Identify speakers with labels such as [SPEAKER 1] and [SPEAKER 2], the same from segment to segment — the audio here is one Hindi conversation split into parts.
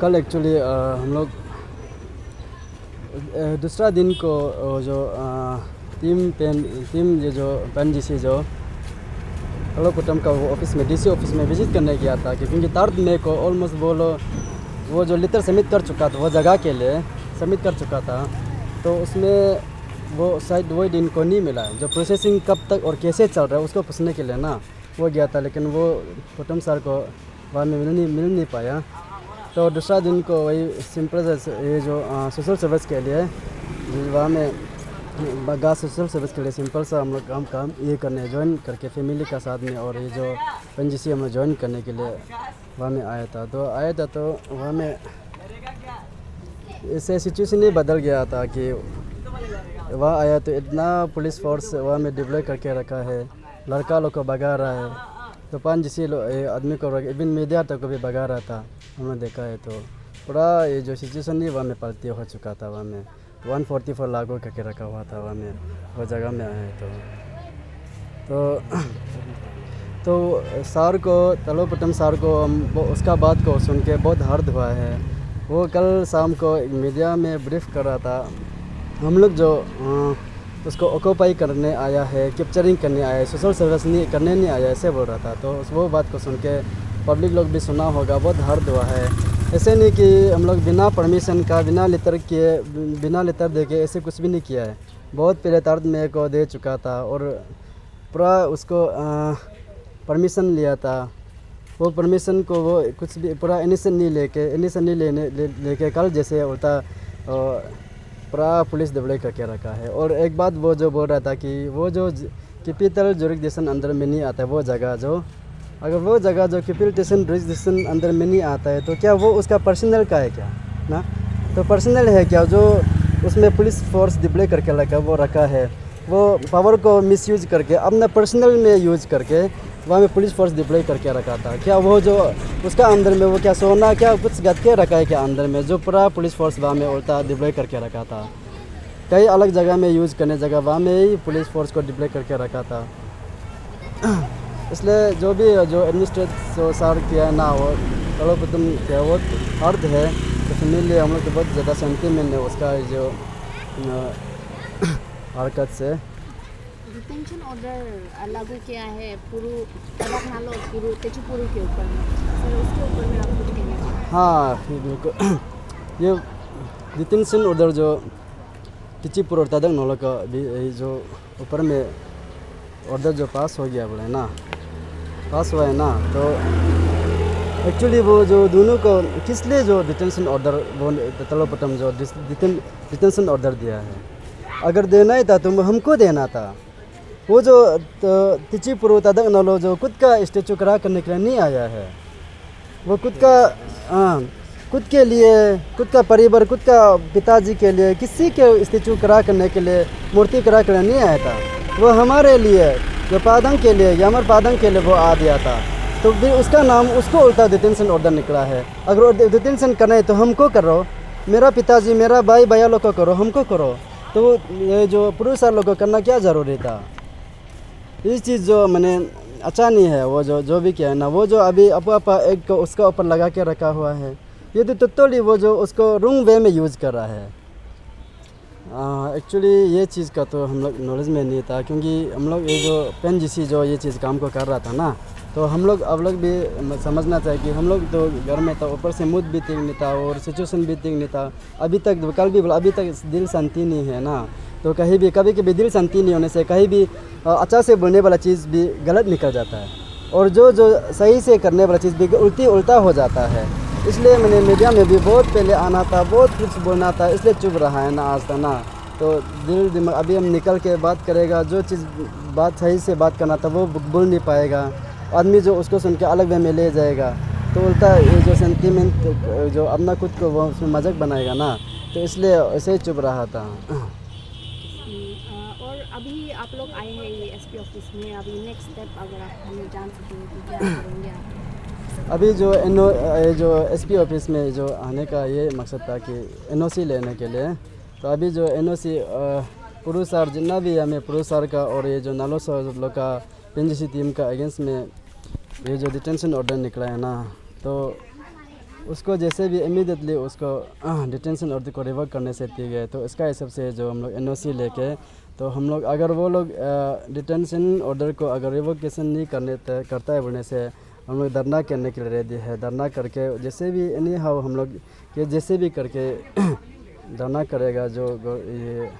[SPEAKER 1] कल एक्चुअली हम लोग दूसरा दिन को जो टीम ये जो पेनजीसी जो कलोकुटम का वो ऑफिस में डीसी ऑफिस में विजिट करने गया था क्योंकि 3 मई को ऑलमोस्ट वो जो लेटर सबमिट कर चुका था वो जगह के लिए सबमिट कर चुका था। तो उसमें वो शायद वही दिन को नहीं मिला जो प्रोसेसिंग कब तक और कैसे चल रहा है उसको पूछने के लिए ना वो गया था, लेकिन वो कुटम सर को वहाँ में मिल नहीं पाया। तो दूसरा दिन को वही सिंपल से ये जो सोशल सर्विस के लिए वहाँ में बगा सोशल सर्विस के लिए सिंपल सा हम लोग काम ये करने ज्वाइन करके फैमिली का साथ में, और ये जो पेनजीसी हम लोग ज्वाइन करने के लिए वहाँ में आया था। तो वहाँ में ऐसे सिचुएशन ही बदल गया था कि वहाँ आया तो इतना पुलिस फोर्स वहाँ में डिप्लॉय करके रखा है, लड़का लोग को भगा रहा है, तो पेनजीसी आदमी को इवन मीडिया तक को भी भगा रहा था हमने देखा है। तो पूरा ये जो सिचुएशन ही वहाँ में पलटी हो चुका था। वहाँ में 144 लागू करके रखा हुआ था वहाँ में वो जगह में आए तो सर को तलोपटम सर को उसका बात को सुन के बहुत दर्द हुआ है। वो कल शाम को मीडिया में ब्रीफ कर रहा था, हम लोग जो उसको ऑक्यूपाई करने आया है, कैप्चरिंग करने आया है, सोशल सर्विस नहीं करने नहीं आया ऐसे बोल रहा था। तो वो बात को सुन के पब्लिक लोग भी सुना होगा, बहुत दर्द हुआ है। ऐसे नहीं कि हम लोग बिना परमिशन का बिना लेटर दे के ऐसे कुछ भी नहीं किया है। बहुत पहले 3 मई को दे चुका था और पूरा उसको परमिशन लिया था। वो परमिशन को वो कुछ भी पूरा इनिशन नहीं लेके कल जैसे उल्टा पूरा पुलिस डिप्लॉय करके रखा है। और एक बात वो जो बोल रहा था कि वो जो कैपिटल जुरिसडिक्शन अंदर में नहीं आता है वो जगह जो, अगर वो जगह जो कैपिटल जुरिसडिक्शन अंदर में नहीं आता है तो क्या वो उसका पर्सनल का है क्या ना? तो पर्सनल है क्या जो उसमें पुलिस फोर्स डिप्लॉय करके वो रखा है, वो पावर को मिसयूज करके अपना पर्सनल में यूज करके वहाँ में पुलिस फोर्स डिप्लॉय करके रखा था। क्या वो जो उसका अंदर में वो क्या सोना क्या कुछ गद के रखा है क्या अंदर में, जो पूरा पुलिस फोर्स वहाँ में उल्टा डिप्लॉय करके रखा था। कई अलग जगह में यूज़ करने जगह वहाँ में ही पुलिस फोर्स को डिप्लॉय करके रखा था। इसलिए जो भी जो एडमिनिस्ट्रेटिव सर किया ना वो तलोपटम किया वो अर्थ है, तो फिर हम लोग तो बहुत ज़्यादा सेंटीमेंट है उसका जो हरकत से।
[SPEAKER 2] डिटेंशन ऑर्डर लागू किया है पुरु तेचुपुरु के ऊपर में, सर उसके ऊपर में आप कुछ कहना चाहिए?
[SPEAKER 1] हाँ बिल्कुल, ये डिटेंशन ऑर्डर जो तेचुपुरु और तदक नौला का जो ऊपर में ऑर्डर जो पास हो गया बोले ना, पास हुआ है ना, तो एक्चुअली वो जो दोनों को किस लिए जो डिटेंशन ऑर्डर वो तलोपटम जो डिटेंशन ऑर्डर दिया है, अगर देना ही था तो हमको देना था। वो जो तेचुपुरु तदक नौलो जो खुद का स्टेचू खड़ा करने के लिए नहीं आया है, वो खुद के लिए, खुद का परिवार, खुद का पिताजी के लिए किसी के स्टेचू खड़ा करने के लिए, मूर्ति खड़ा करने नहीं आया था। वो हमारे लिए जो पादंग के लिए यामर पादंग के लिए वो आ दिया था। तो फिर उसका नाम उसको उल्टा डिटेंशन ऑर्डर निकला है। अगर डिटेंशन करना है तो हमको करो, मेरा पिताजी मेरा भाई भैया लोग को करो, हमको करो। तो ये जो पुरुष सर लोग को करना क्या ज़रूरी था? ये चीज़ जो मैंने अच्छा नहीं है। वो जो भी किया है ना, वो जो अभी अपा एक उसका ऊपर लगा के रखा हुआ है, ये तो टोटली वो जो उसको रॉन्ग वे में यूज़ कर रहा है। एक्चुअली ये चीज़ का तो हम लोग नॉलेज में नहीं था, क्योंकि हम लोग ये जो पेनजीसी जो ये चीज़ काम को कर रहा था ना, तो हम लोग भी समझना चाहिए कि हम लोग तो घर में था, ऊपर से मूड भी ठीक नहीं था और सिचुएशन भी ठीक नहीं था। अभी तक कल भी बोला, अभी तक दिल शांति नहीं है ना, तो कहीं भी कभी कभी दिल शांति नहीं होने से कहीं भी अच्छा से बोलने वाला चीज़ भी गलत निकल जाता है, और जो सही से करने वाला चीज़ भी उल्टा हो जाता है। इसलिए मैंने मीडिया में भी बहुत पहले आना था, बहुत कुछ बोलना था, इसलिए चुप रहा है ना आज तक ना। तो दिल दिमाग अभी हम निकल के बात करेगा, जो चीज़ बात सही से बात करना था वो बोल नहीं पाएगा, आदमी जो उसको सुन के अलग वे में ले जाएगा, तो उल्टा ये जो सेंटीमेंट जो अपना खुद को वो उसमें मजाक बनाएगा ना, तो इसलिए ऐसे ही चुप रहा था।
[SPEAKER 2] और अभी आप लोग आए हैं ये एसपी ऑफिस में, अभी नेक्स्ट स्टेप अगर आप हमें जान सकें तो क्या करेंगे आप?
[SPEAKER 1] अभी जो एसपी ऑफिस में जो आने का ये मकसद था कि एनओसी लेने के लिए। तो अभी जो एनओसी पुरुष सर जितना भी हमें पुरुष सर का और ये जो नालो सर लोग का पेनजीसी टीम का अगेंस्ट में ये जो डिटेंशन ऑर्डर निकला है ना, तो उसको जैसे भी इमीडिएटली उसको डिटेंशन ऑर्डर को रिवोक करने से दिए गए। तो इसका हिसाब से जो हम लोग एनओसी लेके, तो हम लोग अगर वो लोग डिटेंशन ऑर्डर को अगर रिवोकेशन नहीं करता है बोलने से हम लोग धरना करने के लिए रेडी है। धरना करके जैसे भी एनी हाउ हम लोग ये जैसे भी करके धरना करेगा, जो ये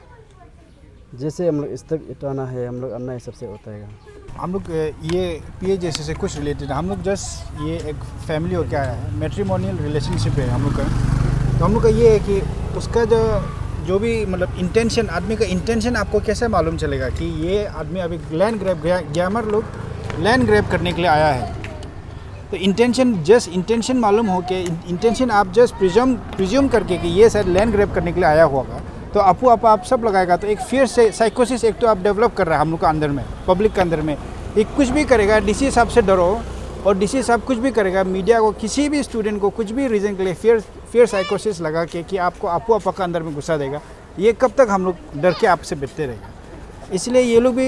[SPEAKER 1] जैसे हम लोग इस तक इटाना है हम लोग अन्ना हिसाब से उठाएगा।
[SPEAKER 3] हम लोग ये PAJC से कुछ रिलेटेड, हम लोग जस्ट ये एक फैमिली हो क्या है, मैट्रिमोनियल रिलेशनशिप है हम लोग का। तो हम लोग का ये है कि उसका जो भी मतलब इंटेंशन, आदमी का इंटेंशन आपको कैसे मालूम चलेगा कि ये आदमी अभी लैंड ग्रैब, ग्यामर लोग लैंड ग्रैब करने के लिए आया है। तो इंटेंशन मालूम हो के इंटेंशन आप जस्ट प्रिज्यूम करके कि ये शायद लैंड ग्रैब करने के लिए आया होगा, तो आप सब लगाएगा। तो एक फियर से साइकोसिस एक तो आप डेवलप कर रहा है हम लोग का अंदर में, पब्लिक के अंदर में। एक कुछ भी करेगा DC साहब से डरो, और DC साहब कुछ भी करेगा, मीडिया को, किसी भी स्टूडेंट को कुछ भी रीज़न के लिए फियर साइकोसिस लगा के कि आपको आपू आपा का अंदर में घुसा देगा। ये कब तक हम लोग डर के आपसे बैठते रहेगा। इसलिए ये लोग भी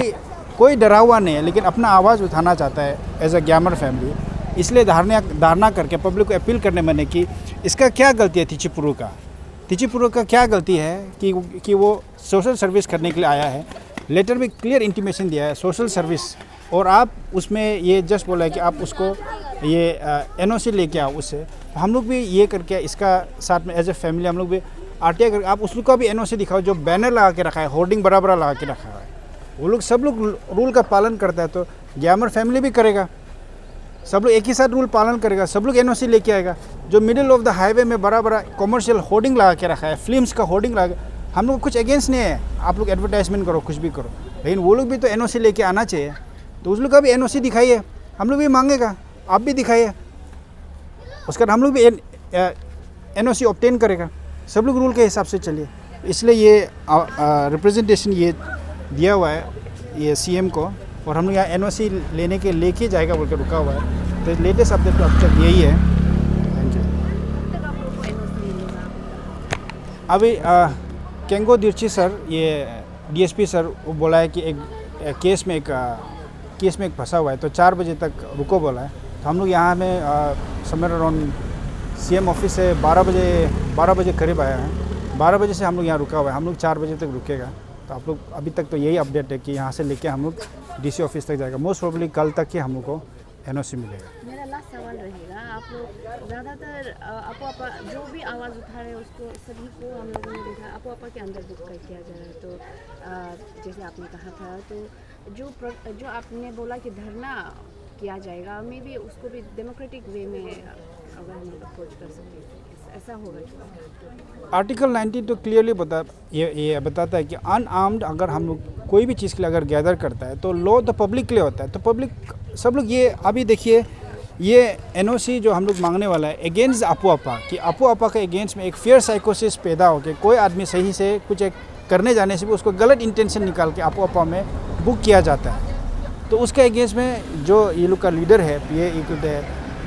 [SPEAKER 3] कोई डरा हुआ नहीं है, लेकिन अपना आवाज़ उठाना चाहता है एज अ ग्यामर फैमिली। इसलिए धारणा करके पब्लिक को अपील करने मैंने कि इसका क्या गलती है तिचिपुरो का क्या गलती है कि वो सोशल सर्विस करने के लिए आया है। लेटर में क्लियर इंटीमेशन दिया है सोशल सर्विस, और आप उसमें ये जस्ट बोला है कि आप उसको ये NOC लेके आओ उससे। तो हम लोग भी ये करके इसका साथ में एज ए फैमिली हम लोग भी RTI करके आप उसको भी NOC दिखाओ, जो बैनर लगा के रखा है, होर्डिंग बड़ा लगा के रखा है। वो लोग सब लोग रूल का पालन करता है, तो ग्यामर फैमिली भी करेगा, सब लोग एक ही साथ रूल पालन करेगा, सब लोग NOC लेके आएगा। जो मिडिल ऑफ द हाईवे में बड़ा कॉमर्शियल होर्डिंग लगा के रखा है, फिल्म्स का होर्डिंग लगा, हम लोग कुछ अगेंस्ट नहीं है, आप लोग एडवर्टाइजमेंट करो, कुछ भी करो, लेकिन वो लोग भी तो NOC लेके आना चाहिए। तो उस लोग का भी NOC दिखाइए, हम लोग भी मांगेगा, आप भी दिखाइए, उसके बाद हम लोग भी NOC ऑब्टेन करेगा। सब लोग रूल के हिसाब से चलिए। इसलिए ये रिप्रेजेंटेशन ये दिया हुआ है ये CM को, और हम लोग यहाँ NOC लेके जाएगा बोल के रुका हुआ है। तो लेटेस्ट अपडेट तो अब तक यही है। Thank you.
[SPEAKER 2] कब तक आप लोग को NOC मिलेगा?
[SPEAKER 3] अभी केंगो दिर्ची सर, ये DSP सर, वो बोला है कि एक केस में एक फंसा हुआ है, तो 4 बजे तक रुको बोला है। तो हम लोग यहाँ में समवेयर अराउंड CM ऑफिस से 12 बजे करीब आया है। 12 बजे से हम लोग यहाँ रुका हुआ है, हम लोग 4 बजे तक रुकेगा। तो आप लोग अभी तक तो यही अपडेट है कि यहाँ से लेके हम लोग DC ऑफिस तक जाएगा। मोस्ट प्रोबेबली कल तक ही हम लोग को NOC मिलेगा।
[SPEAKER 2] मेरा लास्ट सवाल रहेगा, आप लोग ज़्यादातर आपो आपा जो भी आवाज़ उठा रहे हैं उसको सभी को हम लोगों ने देखा आपो आपा के अंदर बुक कर किया जा रहा है। तो जैसे आपने कहा था, तो जो आपने बोला कि धरना किया जाएगा, मे भी उसको भी डेमोक्रेटिक वे में अगर हम लोग अप्रोच कर सकते हैं, ऐसा होगा।
[SPEAKER 3] आर्टिकल 19 तो क्लियरली ये बताता है कि अनआर्म्ड अगर हम लोग कोई भी चीज़ के लिए अगर गैदर करता है तो लॉ तो पब्लिक के लिए होता है। तो पब्लिक सब लोग ये अभी देखिए, ये NOC जो हम लोग मांगने वाला है अगेंस्ट आपू आपा, कि आपू आपा के अगेंस्ट में एक फेयर साइकोसिस पैदा हो के कोई आदमी सही से कुछ एक करने जाने से भी उसको गलत इंटेंशन निकाल के आपू आपा में बुक किया जाता है। तो उसके अगेंस्ट में जो ये लोग का लीडर है,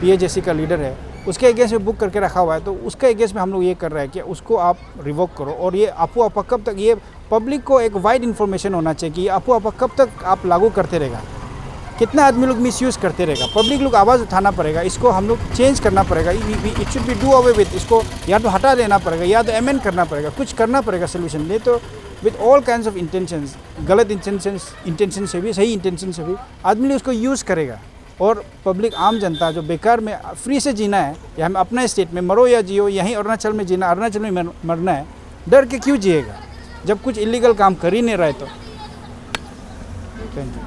[SPEAKER 3] PAJC का लीडर है, उसके अगेंस्ट में बुक करके रखा हुआ है। तो उसके अगेंस्ट में हम लोग ये कर रहे हैं कि उसको आप रिवोक करो। और ये आपू आपा कब तक, ये पब्लिक को एक वाइड इन्फॉर्मेशन होना चाहिए कि आपू आपा कब तक आप लागू करते रहेगा, कितना आदमी लोग मिसयूज़ करते रहेगा। पब्लिक लोग आवाज़ उठाना पड़ेगा, इसको हम लोग चेंज करना पड़ेगा। It should be do away with, इसको या तो हटा देना पड़ेगा या तो अमेंड करना पड़ेगा, कुछ करना पड़ेगा सोल्यूशन। नहीं तो with all kinds of intentions, गलत इंटेंशन से भी, सही इंटेंशन से भी आदमी लोग उसको यूज़ करेगा। और पब्लिक आम जनता जो बेकार में फ्री से जीना है, या हम अपना स्टेट में मरो या जियो, यहीं अरुणाचल में जीना, अरुणाचल में मरना है, डर के क्यों जिएगा जब कुछ इलीगल काम कर ही नहीं रहा है। तो थैंक यू।